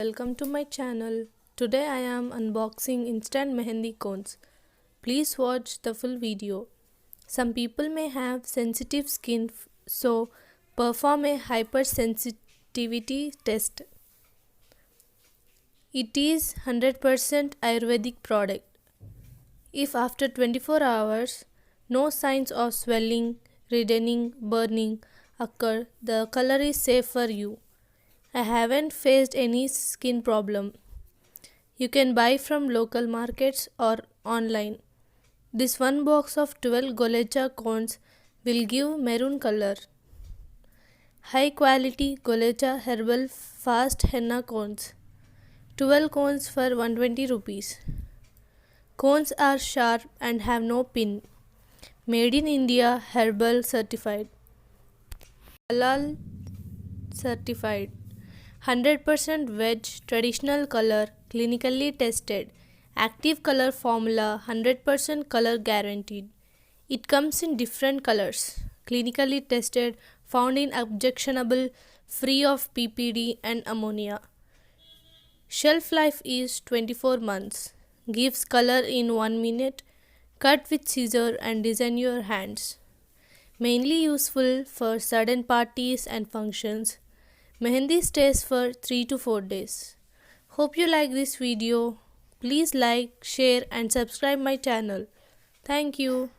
welcome to my channel. Today I am unboxing instant mehendi cones. Please watch the full video. Some people may have sensitive skin, so perform a hypersensitivity test. It is 100% Ayurvedic product. If after 24 hours no signs of swelling, reddening, burning occur, the color is safe for you. I haven't faced any skin problem. You can buy from local markets or online. This one box of 12 Golecha cones will give maroon color. High quality Golecha herbal fast henna cones. 12 cones for 120 rupees. Cones are sharp and have no pin. Made in India, herbal certified. Halal certified. 100% veg, traditional color, clinically tested. Active color formula, 100% color guaranteed. It comes in different colors. Clinically tested, found in objectionable, free of PPD and ammonia. Shelf life is 24 months. Gives color in 1 minute. Cut with scissor and design your hands. Mainly useful for sudden parties and functions. Mehendi stays for 3 to 4 days. Hope you like this video. Please like, share and subscribe my channel. Thank you.